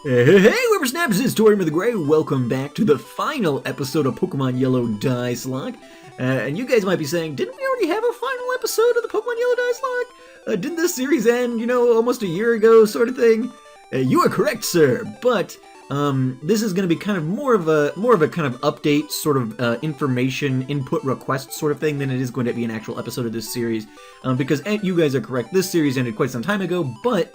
Hey, Whippersnappers, it's Tortimer the Grey. Welcome back to the final episode of Pokemon Yellow Nuzlocke. And you guys might be saying, didn't we already have a final episode of the Pokemon Yellow Nuzlocke? Didn't this series end, almost a year ago, sort of thing? You are correct, sir. But this is going to be kind of more of a kind of update, sort of information input request sort of thing than it is going to be an actual episode of this series. Because you guys are correct, this series ended quite some time ago, but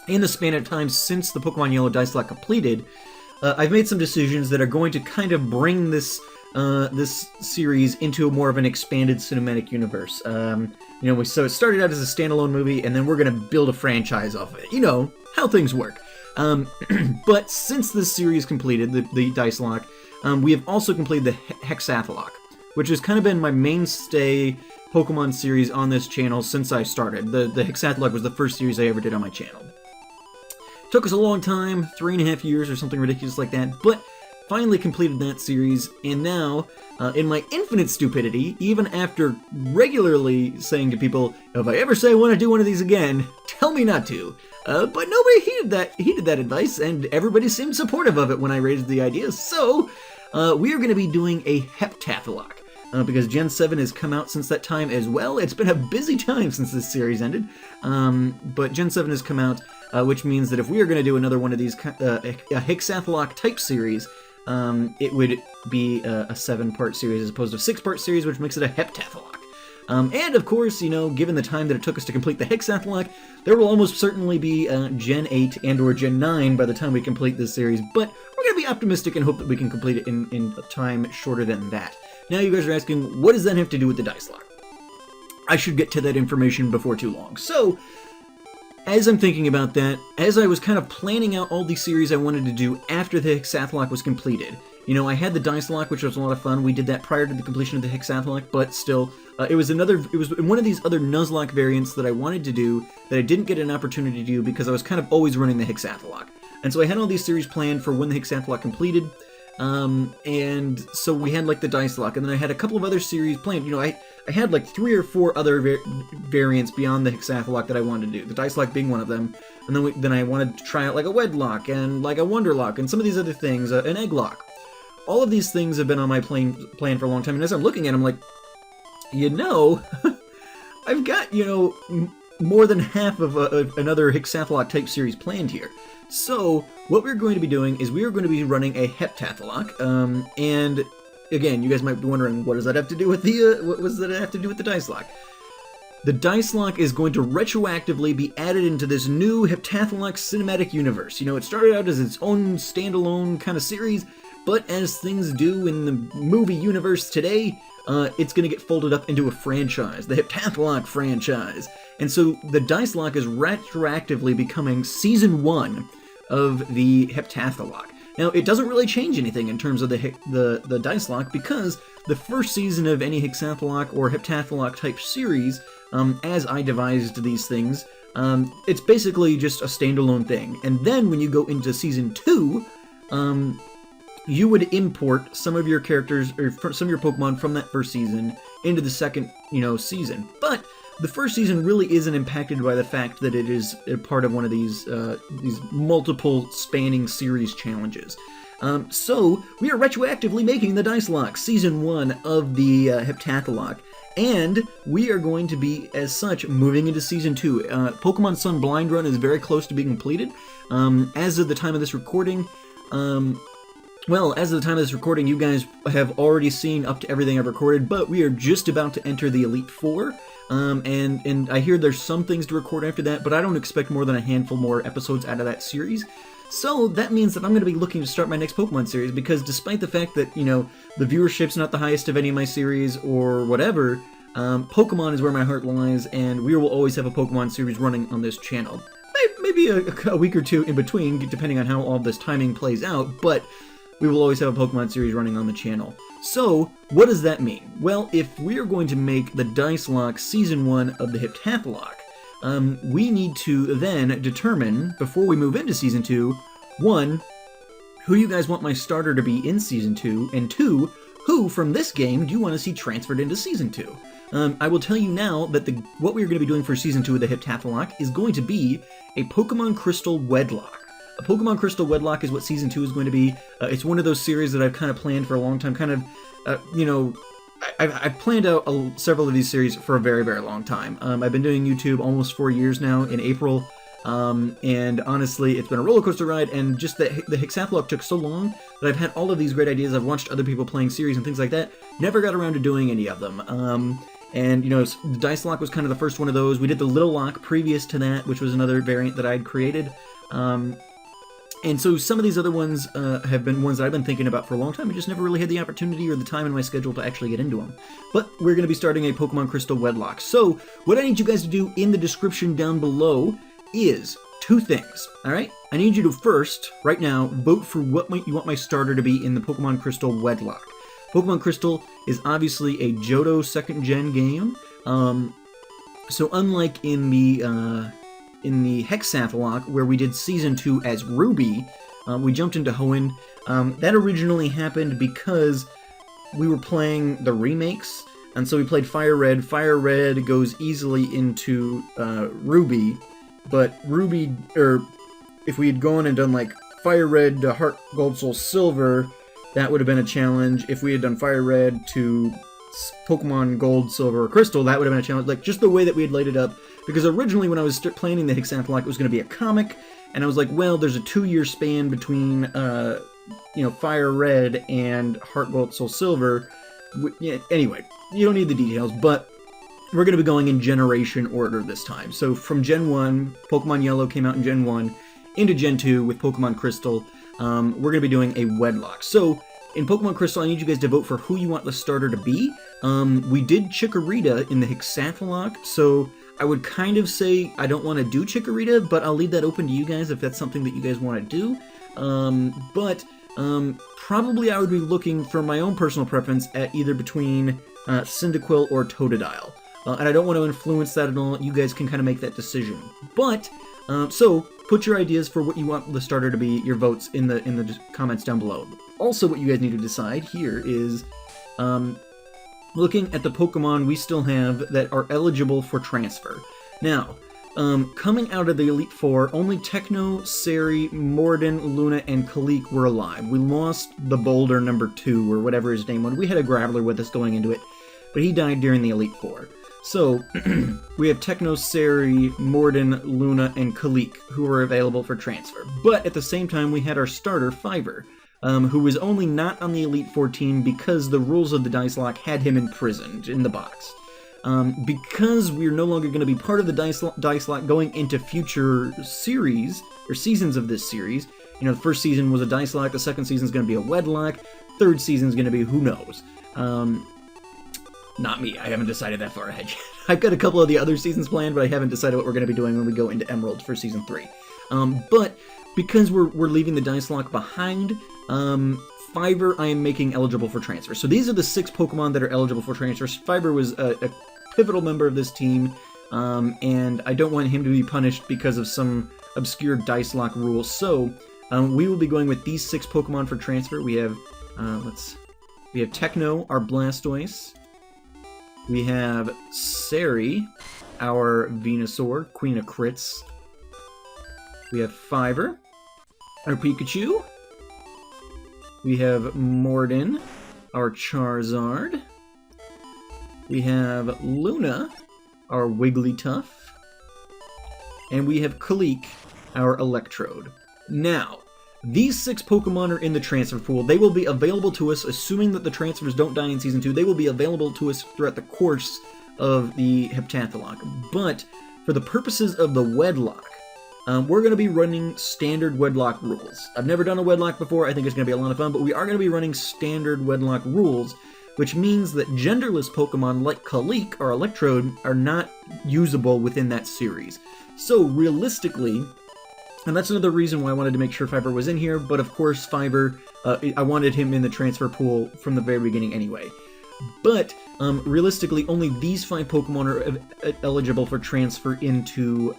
in the span of time since the Pokemon Yellow Nuzlocke completed, I've made some decisions that are going to kind of bring this series into more of an expanded cinematic universe. So it started out as a standalone movie, and then we're going to build a franchise off of it. You know, how things work. But since this series completed, the Nuzlocke, we have also completed the Hexath'locke, which has kind of been my mainstay Pokemon series on this channel since I started. The Hexath'locke was the first series I ever did on my channel. Took us a long time, 3.5 years or something ridiculous like that, but finally completed that series, and now, in my infinite stupidity, even after regularly saying to people, if I ever say I want to do one of these again, tell me not to. But nobody heeded that advice, and everybody seemed supportive of it when I raised the idea, so we are going to be doing a Hexath'locke. Because Gen 7 has come out since that time as well. It's been a busy time since this series ended, but Gen 7 has come out, which means that if we are going to do another one of these, a Hexath'locke type series, it would be a 7-part series as opposed to a 6-part series, which makes it a Hexath'locke. And of course, given the time that it took us to complete the Hexath'locke, there will almost certainly be Gen 8 and or Gen 9 by the time we complete this series, but we're going to be optimistic and hope that we can complete it in a time shorter than that. Now you guys are asking, what does that have to do with the Nuzlocke? I should get to that information before too long. So, as I'm thinking about that, as I was kind of planning out all these series I wanted to do after the Hexath'locke was completed, I had the Nuzlocke, which was a lot of fun. We did that prior to the completion of the Hexath'locke, but still, it was one of these other Nuzlocke variants that I wanted to do that I didn't get an opportunity to do because I was kind of always running the Hexath'locke. And so I had all these series planned for when the Hexath'locke completed. And so we had like the Nuzlocke, and then I had a couple of other series planned. I had like 3 or 4 other variants beyond the Hexath'locke that I wanted to do. The Nuzlocke being one of them, and then I wanted to try out like a Wedlock and like a Wonderlock and some of these other things, an Egglock. All of these things have been on my plan for a long time, and as I'm looking at them, I'm like, I've got more than half of another Hexath'locke type series planned here. So, what we're going to be doing is we are going to be running a Hexath'locke, and again, you guys might be wondering, what does that have to do with the Nuzlocke? The Nuzlocke is going to retroactively be added into this new Hexath'locke cinematic universe. It started out as its own standalone kind of series, but as things do in the movie universe today, it's going to get folded up into a franchise, the Hexath'locke franchise. And so the Nuzlocke is retroactively becoming Season 1 of the Hexath'locke. Now, it doesn't really change anything in terms of the Nuzlocke, because the first season of any Hexath'locke or Hexath'locke type series, as I devised these things, it's basically just a standalone thing. And then when you go into Season 2, you would import some of your characters, or some of your Pokemon from that first season into the second, season. But the first season really isn't impacted by the fact that it is a part of one of these multiple spanning series challenges. So we are retroactively making the Nuzlocke Season 1 of the Hexath'locke, and we are going to be, as such, moving into Season 2. Pokemon Sun Blind Run is very close to being completed. As of the time of this recording, you guys have already seen up to everything I've recorded, but we are just about to enter the Elite Four. And I hear there's some things to record after that, but I don't expect more than a handful more episodes out of that series. So that means that I'm going to be looking to start my next Pokemon series, because despite the fact that, the viewership's not the highest of any of my series or whatever, Pokemon is where my heart lies, and we will always have a Pokemon series running on this channel. Maybe a week or two in between, depending on how all this timing plays out, but we will always have a Pokemon series running on the channel. So, what does that mean? Well, if we are going to make the Nuzlocke Season 1 of the Hexath'locke, we need to then determine, before we move into Season 2, 1, who you guys want my starter to be in Season 2, and 2, who from this game do you want to see transferred into Season 2? I will tell you now that what we're going to be doing for Season 2 of the Hexath'locke is going to be a Pokemon Crystal Wedlock. Pokemon Crystal Wedlocke is what Season 2 is going to be. It's one of those series that I've kind of planned for a long time, I've planned out several of these series for a very, very long time. I've been doing YouTube almost 4 years now in April, and honestly, it's been a roller coaster ride, and just the Hexath'locke took so long that I've had all of these great ideas. I've watched other people playing series and things like that, never got around to doing any of them. And, the Dice Lock was kind of the first one of those. We did the Little Lock previous to that, which was another variant that I'd created. And so some of these other ones have been ones that I've been thinking about for a long time. I just never really had the opportunity or the time in my schedule to actually get into them. But we're going to be starting a Pokemon Crystal Wedlocke. So what I need you guys to do in the description down below is 2 things, all right? I need you to first, right now, vote for what you want my starter to be in the Pokemon Crystal Wedlocke. Pokemon Crystal is obviously a Johto 2nd Gen game. So unlike in the Hexath'locke, where we did Season 2 as Ruby, we jumped into Hoenn. That originally happened because we were playing the remakes, and so we played Fire Red. Fire Red goes easily into Ruby, but Ruby, or if we had gone and done like Fire Red to Heart Gold Soul Silver, that would have been a challenge. If we had done Fire Red to Pokemon Gold, Silver, or Crystal, that would have been a challenge. Like, just the way that we had laid it up. Because originally, when I was planning the Hexath'locke, it was going to be a comic, and I was like, well, there's a 2-year span between, Fire Red and Heart Gold, Soul Silver. Anyway, you don't need the details, but we're going to be going in generation order this time. So from Gen 1, Pokemon Yellow came out in Gen 1, into Gen 2 with Pokemon Crystal, we're going to be doing a Wedlocke. So in Pokemon Crystal, I need you guys to vote for who you want the starter to be. We did Chikorita in the Hexath'locke, so I would kind of say I don't want to do Chikorita, but I'll leave that open to you guys if that's something that you guys want to do. Probably I would be looking for my own personal preference at either between Cyndaquil or Totodile. And I don't want to influence that at all. You guys can kind of make that decision. But, so, put your ideas for what you want the starter to be, your votes, in the comments down below. Also, what you guys need to decide here is, looking at the Pokemon we still have that are eligible for transfer. Now, coming out of the Elite Four, only Techno, Sari, Morden, Luna, and Kalik were alive. We lost the Boulder number 2, or whatever his name was. We had a Graveler with us going into it, but he died during the Elite Four. So, we have Techno, Sari, Morden, Luna, and Kalik, who were available for transfer. But at the same time, we had our starter, Fiverr, who was only not on the Elite Four team because the rules of the Dice Lock had him imprisoned in the box. Because we're no longer going to be part of the Dice Lock going into future series, or seasons of this series. The first season was a Dice Lock, the second season is going to be a Wedlocke, third season is going to be who knows. Not me, I haven't decided that far ahead yet. I've got a couple of the other seasons planned, but I haven't decided what we're going to be doing when we go into Emerald for Season 3. But because we're leaving the Dice Lock behind, Fiverr I am making eligible for transfer. So these are the 6 Pokemon that are eligible for transfer. Fiverr was a pivotal member of this team, and I don't want him to be punished because of some obscure Dice Lock rule. So we will be going with these 6 Pokemon for transfer. We have Techno, our Blastoise. We have Sari, our Venusaur, Queen of Crits. We have Fiverr, our Pikachu. We have Morden, our Charizard. We have Luna, our Wigglytuff. And we have Kalik, our Electrode. Now, these 6 Pokemon are in the transfer pool. They will be available to us, assuming that the transfers don't die in Season 2. They will be available to us throughout the course of the Heptathlon. But for the purposes of the Wedlocke, we're going to be running standard Wedlocke rules. I've never done a Wedlocke before. I think it's going to be a lot of fun, but we are going to be running standard Wedlocke rules, which means that genderless Pokemon like Kalik or Electrode are not usable within that series. So realistically, and that's another reason why I wanted to make sure Fiverr was in here, but of course Fiverr, I wanted him in the transfer pool from the very beginning anyway. But realistically, only these 5 Pokemon are eligible for transfer into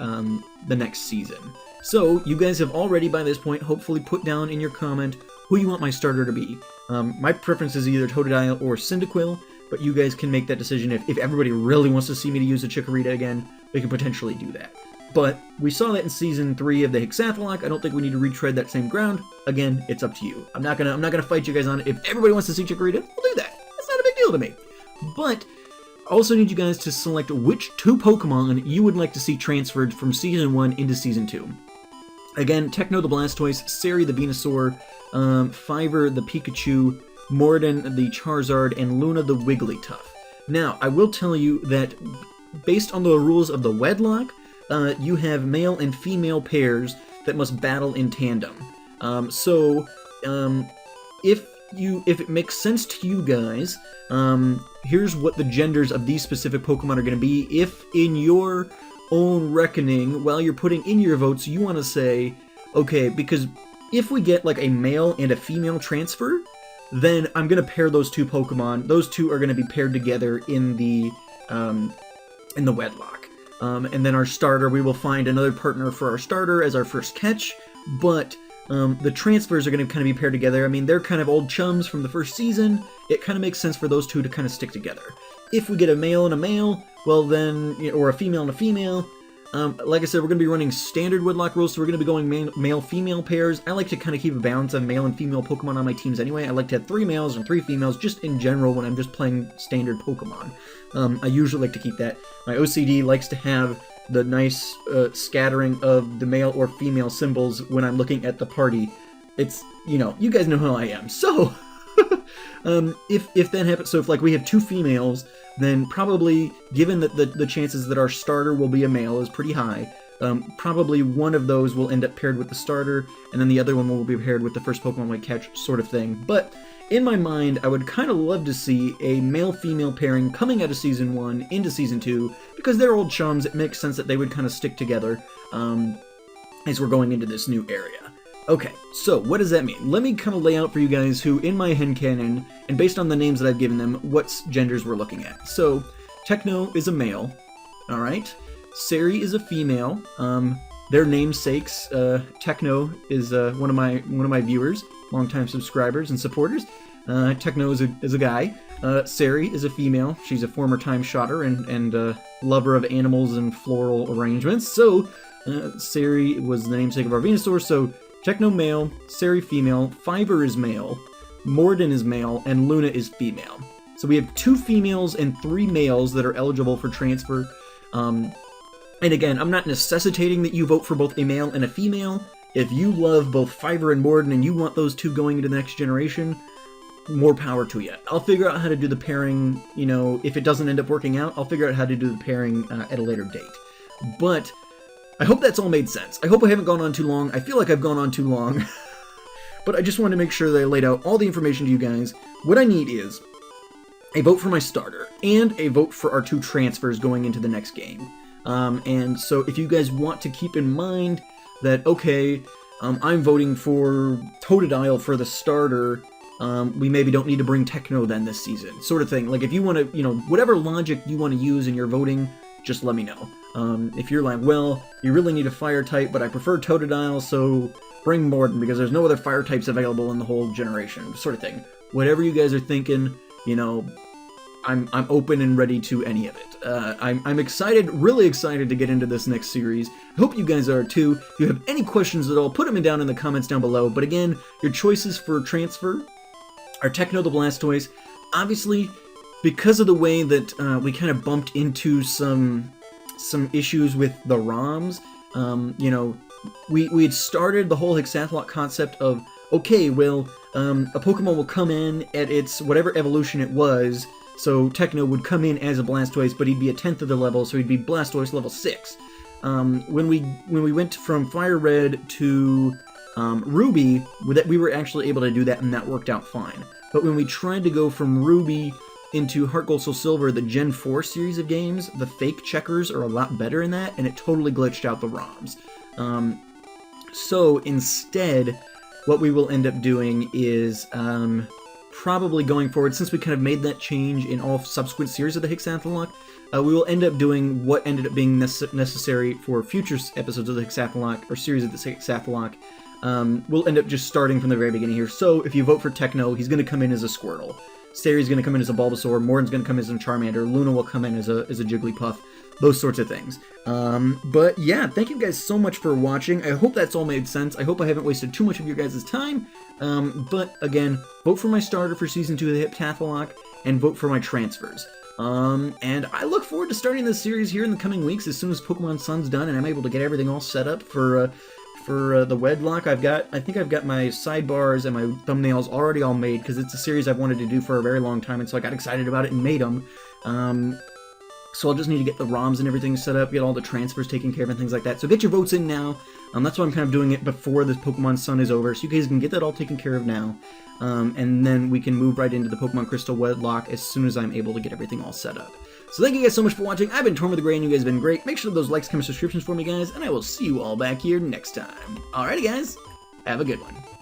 the next season. So you guys have already, by this point, hopefully put down in your comment who you want my starter to be. My preference is either Totodile or Cyndaquil, but you guys can make that decision. If everybody really wants to see me to use a Chikorita again, we can potentially do that. But we saw that in Season 3 of the Hexath'locke. I don't think we need to retread that same ground. Again, it's up to you. I'm not gonna fight you guys on it. If everybody wants to see Chikorita, we'll do that. It's not a big deal to me. But I also need you guys to select which 2 Pokemon you would like to see transferred from Season 1 into Season 2. Again, Techno the Blastoise, Sari the Venusaur, Fiverr the Pikachu, Morden the Charizard, and Luna the Wigglytuff. Now, I will tell you that based on the rules of the Wedlock, you have male and female pairs that must battle in tandem. If it makes sense to you guys, here's what the genders of these specific Pokemon are going to be. If in your own reckoning, while you're putting in your votes, you want to say, okay, because if we get like a male and a female transfer, then I'm going to pair those 2 Pokemon. Those 2 are going to be paired together in the Wedlock. And then our starter, we will find another partner for our starter as our first catch, but the transfers are going to kind of be paired together. I mean, they're kind of old chums from the first season. It kind of makes sense for those 2 to kind of stick together. If we get a male and a male, well then, or a female and a female, like I said, we're going to be running standard Wedlock rules, so we're going to be going male-female pairs. I like to kind of keep a balance of male and female Pokemon on my teams anyway. I like to have 3 males and 3 females, just in general when I'm just playing standard Pokemon. I usually like to keep that. My OCD likes to have the nice scattering of the male or female symbols when I'm looking at the party. It's, you guys know how I am. So, if that happens, so if like we have 2 females, then probably, given that the chances that our starter will be a male is pretty high, probably one of those will end up paired with the starter, and then the other one will be paired with the first Pokemon we catch, sort of thing. But in my mind, I would kind of love to see a male-female pairing coming out of Season 1 into Season 2, because they're old chums. It makes sense that they would kind of stick together as we're going into this new area. Okay, so what does that mean? Let me kind of lay out for you guys who, in my headcanon, and based on the names that I've given them, what genders we're looking at. So, Techno is a male, alright? Sari is a female. Their namesakes, Techno is one of my viewers, longtime subscribers and supporters. Techno is a guy. Sari is a female. She's a former time shotter and lover of animals and floral arrangements. So, Sari was the namesake of our Venusaur, so Techno male, Sari female, Fiverr is male, Morden is male, and Luna is female. So we have 2 females and 3 males that are eligible for transfer. And again, I'm not necessitating that you vote for both a male and a female. If you love both Fiverr and Morden and you want those 2 going into the next generation, more power to you. I'll figure out how to do the pairing, if it doesn't end up working out, I'll figure out how to do the pairing at a later date. But I hope that's all made sense. I hope I haven't gone on too long. I feel like I've gone on too long. But I just wanted to make sure that I laid out all the information to you guys. What I need is a vote for my starter and a vote for our 2 transfers going into the next game. And so if you guys want to keep in mind that, okay, I'm voting for Totodile for the starter, we maybe don't need to bring Techno then this season, sort of thing. Like, if you want to, whatever logic you want to use in your voting, just let me know. If you're like, well, you really need a fire type, but I prefer Totodile, so bring Morden because there's no other fire types available in the whole generation, sort of thing. Whatever you guys are thinking, I'm open and ready to any of it. I'm excited, really excited to get into this next series. I hope you guys are too. If you have any questions at all, put them down in the comments down below. But again, your choices for transfer are Techno the Blastoise. Obviously, because of the way that we kind of bumped into some issues with the ROMs, we had started the whole Hexath'locke concept of, okay, well, a Pokemon will come in at its whatever evolution it was, so Techno would come in as a Blastoise, but he'd be a 10th of the level, so he'd be Blastoise level 6. When we went from Fire Red to Ruby, we were actually able to do that, and that worked out fine. But when we tried to go from Ruby into Heart Gold Soul Silver, the Gen 4 series of games, the fake checkers are a lot better in that, and it totally glitched out the ROMs. So instead, what we will end up doing is probably going forward, since we kind of made that change in all subsequent series of the Hexath'locke, we will end up doing what ended up being necessary for future episodes of the Hexath'locke, or series of the Hexath'locke. We'll end up just starting from the very beginning here. So if you vote for Techno, he's going to come in as a Squirtle. Sari's going to come in as a Bulbasaur, Morden's going to come in as a Charmander, Luna will come in as a Jigglypuff. those sorts of things. But yeah, thank you guys so much for watching. I hope that's all made sense. I hope I haven't wasted too much of your guys' time. But again, vote for my starter for Season 2 of the Hexath'locke, and vote for my transfers. And I look forward to starting this series here in the coming weeks as soon as Pokemon Sun's done and I'm able to get everything all set up for the Wedlock. I think I've got my sidebars and my thumbnails already all made because it's a series I've wanted to do for a very long time, and so I got excited about it and made them. So I'll just need to get the ROMs and everything set up, get all the transfers taken care of and things like that. So get your votes in now. That's why I'm kind of doing it before this Pokemon Sun is over, so you guys can get that all taken care of now. And then we can move right into the Pokemon Crystal Wedlock as soon as I'm able to get everything all set up. So thank you guys so much for watching. I've been Tortimer the Gray, and you guys have been great. Make sure those likes, comments, subscriptions for me, guys, and I will see you all back here next time. Alrighty, guys. Have a good one.